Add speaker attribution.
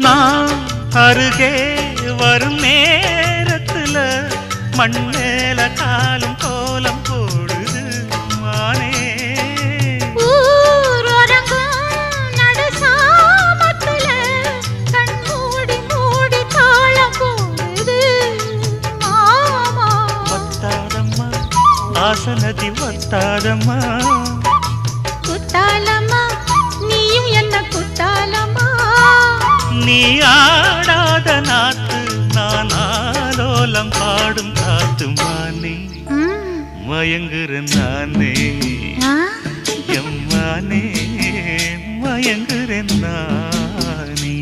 Speaker 1: நான் அருகே வரும் நேரத்துல மண்ணேல காலும் கோலம் போடுது மானே. ஆசனதி வத்தாதம்மா
Speaker 2: குத்தாலம்மா நீயும் என்ன குத்தாலம்மா.
Speaker 1: நீ ஆடாத நாத்து நான் ஆலோலம் பாடும் காத்து மானே. மயங்குறேன் நானே எம்மானே மயங்குறேன் நானே.